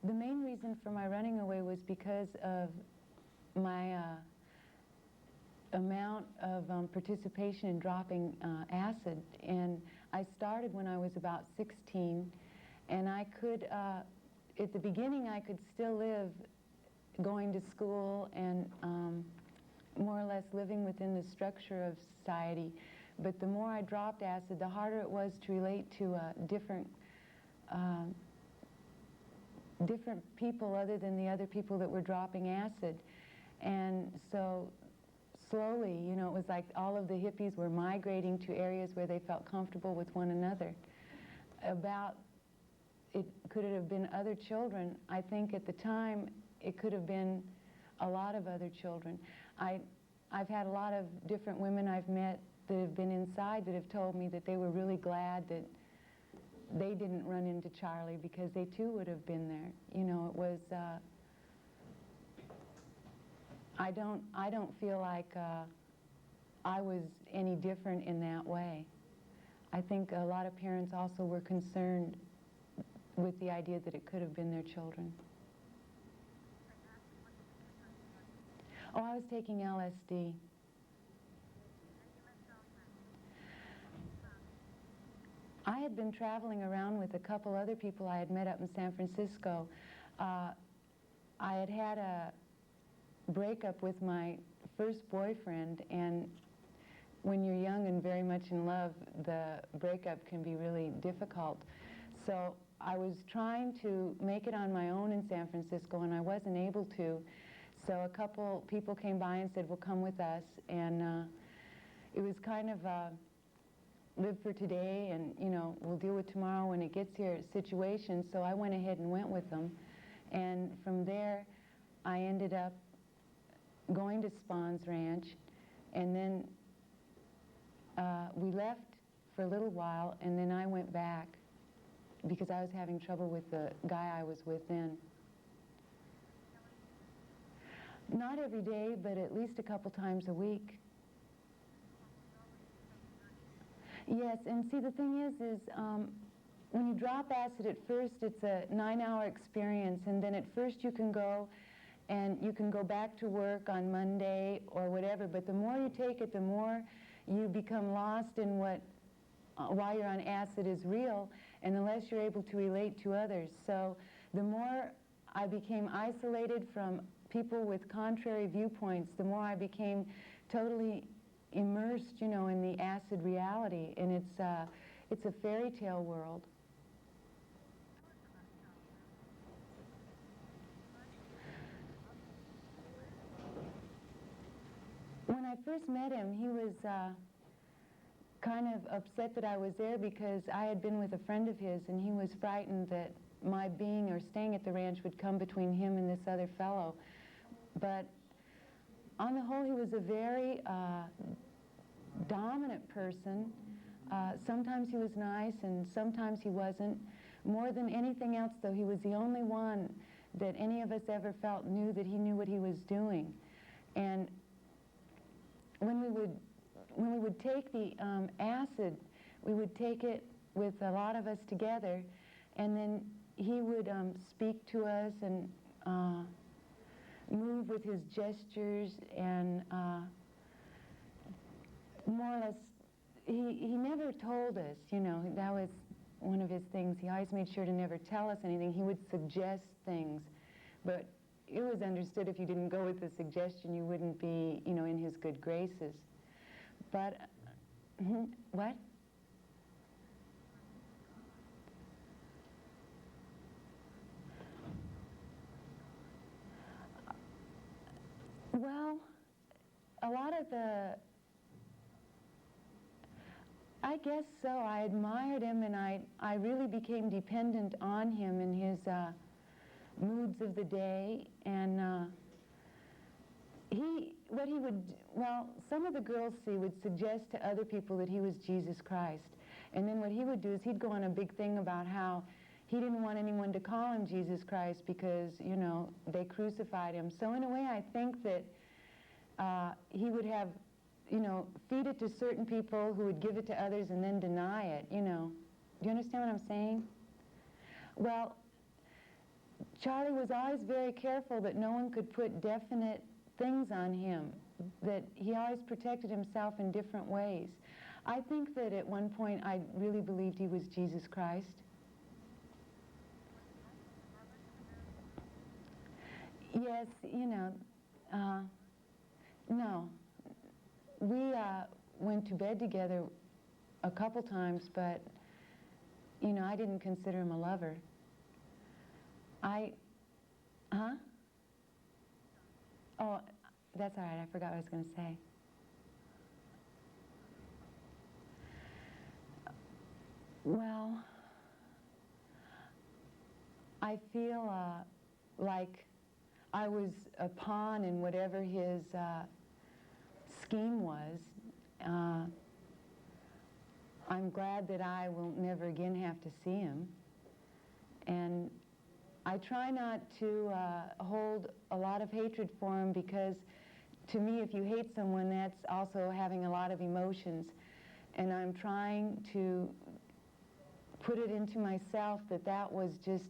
the main reason for my running away was because of my amount of participation in dropping acid. And I started when I was about 16, and I could, at the beginning I could still live going to school and more or less living within the structure of society. But the more I dropped acid, the harder it was to relate to different people other than the other people that were dropping acid. And so slowly, you know, it was like all of the hippies were migrating to areas where they felt comfortable with one another. Could it have been other children? I think at the time it could have been a lot of other children. I've had a lot of different women I've met that have been inside that have told me that they were really glad that they didn't run into Charlie, because they too would have been there. You know, it was, I don't feel like I was any different in that way. I think a lot of parents also were concerned with the idea that it could have been their children. Oh, I was taking LSD. I had been traveling around with a couple other people I had met up in San Francisco. I had had a breakup with my first boyfriend, and when you're young and very much in love, the breakup can be really difficult. So I was trying to make it on my own in San Francisco, and I wasn't able to. So a couple people came by and said, well, come with us. And it was kind of a live for today and, you know, we'll deal with tomorrow when it gets here situation. So I went ahead and went with them. And from there, I ended up going to Spahn's ranch. And then we left for a little while, and then I went back because I was having trouble with the guy I was with then. Not every day, but at least a couple times a week. Yes, and see, the thing is when you drop acid at first, it's a 9-hour experience, and then at first you can go and you can go back to work on Monday or whatever, but the more you take it, the more you become lost in what why you're on acid is real, and the less you're able to relate to others. So the more I became isolated from people with contrary viewpoints, the more I became totally immersed, you know, in the acid reality, and it's a fairy tale world. When I first met him, he was kind of upset that I was there because I had been with a friend of his, and he was frightened that my being or staying at the ranch would come between him and this other fellow. But on the whole, he was a very dominant person. Sometimes he was nice and sometimes he wasn't. More than anything else, though, he was the only one that any of us ever felt knew that he knew what he was doing. And when we would take the acid, we would take it with a lot of us together, and then he would speak to us and move with his gestures, and more or less, he never told us, you know, that was one of his things. He always made sure to never tell us anything. He would suggest things, but it was understood if you didn't go with the suggestion, you wouldn't be, you know, in his good graces. But, what? Well, a lot of I guess so. I admired him, and I really became dependent on him and his moods of the day, and what he would, well, some of the girls, see, would suggest to other people that he was Jesus Christ, and then what he would do is he'd go on a big thing about how he didn't want anyone to call him Jesus Christ because, you know, they crucified him. So in a way, I think that he would have, you know, feed it to certain people who would give it to others and then deny it, you know. Do you understand what I'm saying? Well, Charlie was always very careful that no one could put definite things on him, that he always protected himself in different ways. I think that at one point I really believed he was Jesus Christ. Yes, you know, no. We went to bed together a couple times, but, you know, I didn't consider him a lover. Huh? Oh, that's all right. I forgot what I was going to say. Well, I feel like I was a pawn in whatever his scheme was. I'm glad that I will never again have to see him. And I try not to hold a lot of hatred for him, because to me, if you hate someone, that's also having a lot of emotions. And I'm trying to put it into myself that that was just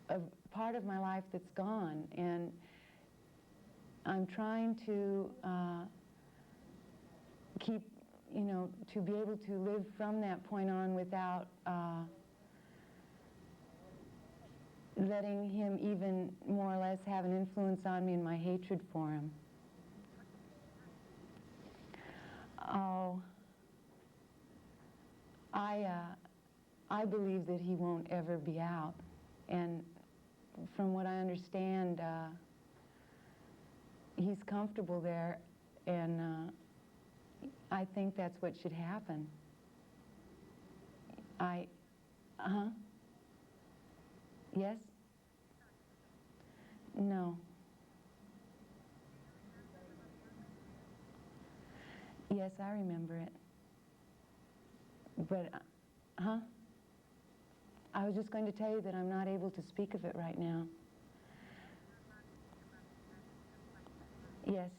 a part of my life that's gone. And I'm trying to keep, you know, to be able to live from that point on without letting him even more or less have an influence on me in my hatred for him. Oh, I believe that he won't ever be out. And from what I understand, he's comfortable there, and I think that's what should happen. Yes? No. Yes, I remember it. But, I was just going to tell you that I'm not able to speak of it right now. Yes.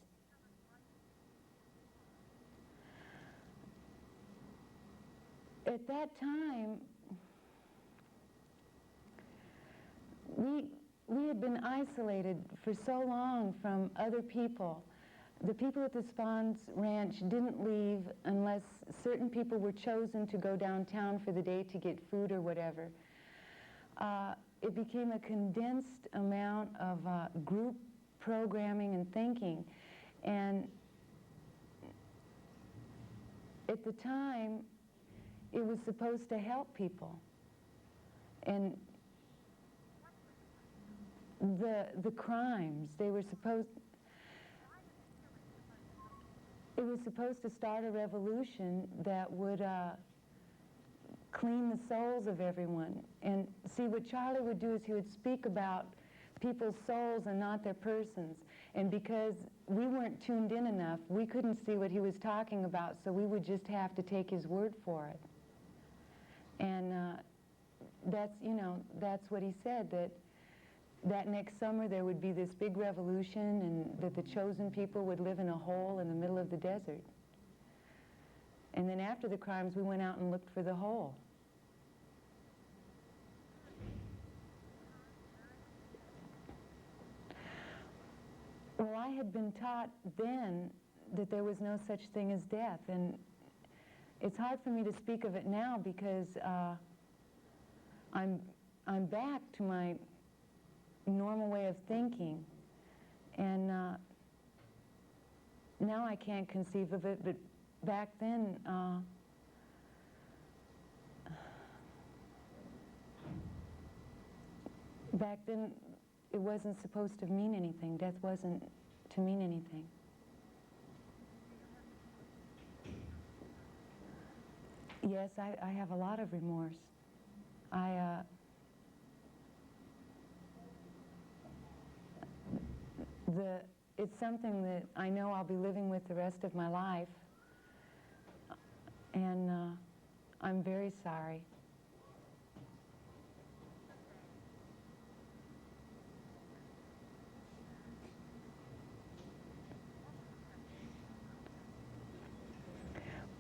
At that time, we had been isolated for so long from other people. The people at the Spahns Ranch didn't leave unless certain people were chosen to go downtown for the day to get food or whatever. It became a condensed amount of group programming and thinking. And at the time, it was supposed to help people. And the crimes, they were supposed... It was supposed to start a revolution that would clean the souls of everyone. And see, what Charlie would do is he would speak about people's souls and not their persons. And because we weren't tuned in enough, we couldn't see what he was talking about, so we would just have to take his word for it. And that's, you know, that's what he said, that next summer there would be this big revolution, and that the chosen people would live in a hole in the middle of the desert. And then after the crimes, we went out and looked for the hole. Well, I had been taught then that there was no such thing as death, and it's hard for me to speak of it now because I'm back to my normal way of thinking, and now I can't conceive of it, but back then it wasn't supposed to mean anything. Death wasn't to mean anything. Yes, I have a lot of remorse. It's something that I know I'll be living with the rest of my life, and I'm very sorry.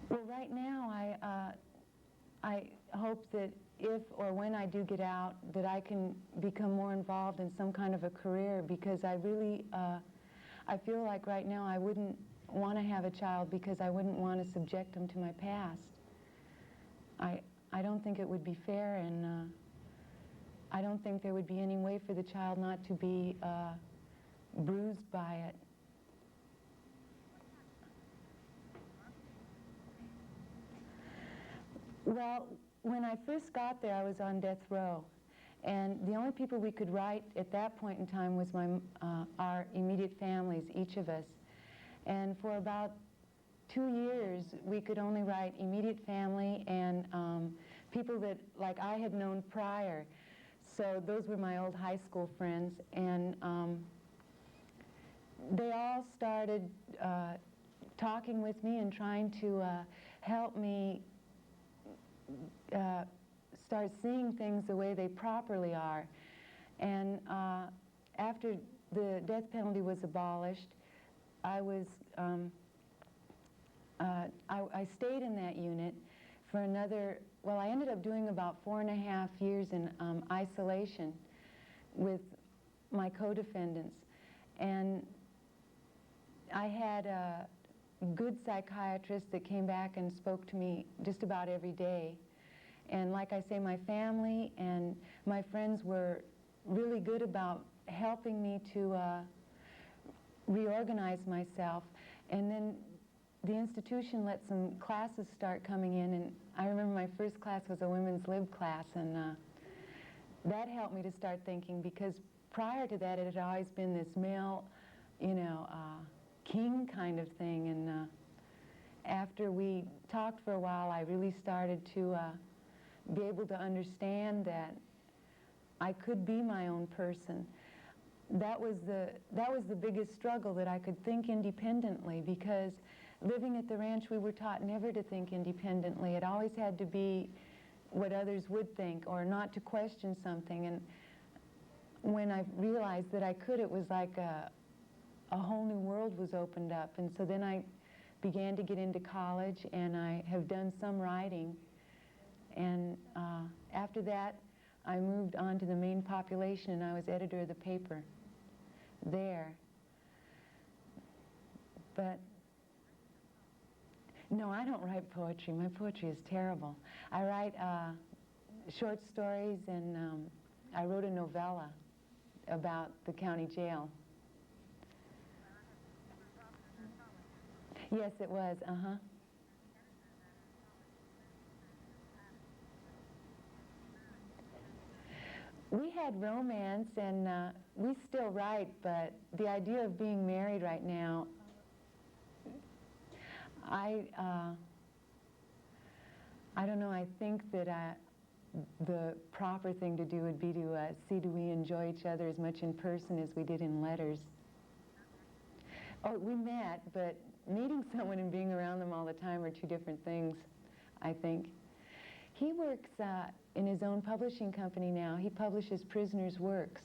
Well, right now, I hope that if or when I do get out, that I can become more involved in some kind of a career, because I really, I feel like right now I wouldn't want to have a child because I wouldn't want to subject them to my past. I don't think it would be fair, and I don't think there would be any way for the child not to be bruised by it. Well, when I first got there, I was on death row. And the only people we could write at that point in time was our immediate families, each of us. And for about 2 years, we could only write immediate family and people that, like, I had known prior. So those were my old high school friends. And they all started talking with me and trying to help me start seeing things the way they properly are. And after the death penalty was abolished, I stayed in that unit for another, well, I ended up doing about 4.5 years in isolation with my co-defendants. And I had a good psychiatrist that came back and spoke to me just about every day. And like I say, my family and my friends were really good about helping me to reorganize myself. And then the institution let some classes start coming in, and I remember my first class was a women's lib class, and that helped me to start thinking, because prior to that it had always been this male, you know, king kind of thing. And after we talked for a while, I really started to be able to understand that I could be my own person. That was the biggest struggle, that I could think independently, because living at the ranch we were taught never to think independently. It always had to be what others would think, or not to question something. And when I realized that I could, it was like a whole new world was opened up. And so then I began to get into college, and I have done some writing. And after that, I moved on to the main population, and I was editor of the paper there. But no, I don't write poetry. My poetry is terrible. I write short stories, and I wrote a novella about the county jail. Yes, it was, We had romance, and we still write, but the idea of being married right now, I don't know, I think that the proper thing to do would be to see, do we enjoy each other as much in person as we did in letters. Oh, we met, but meeting someone and being around them all the time are two different things, I think. He works in his own publishing company now. He publishes prisoners' works.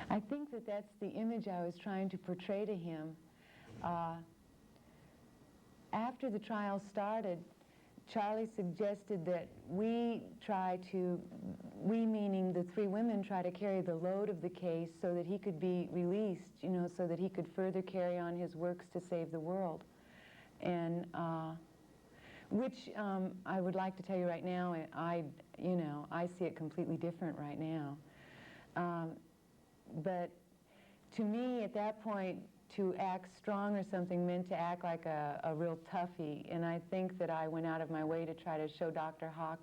I think that that's the image I was trying to portray to him. After the trial started, Charlie suggested that we meaning the three women, try to carry the load of the case so that he could be released, you know, so that he could further carry on his works to save the world. And which I would like to tell you right now, I see it completely different right now. But to me, at that point, to act strong or something meant to act like a real toughie. And I think that I went out of my way to try to show Dr. Hawk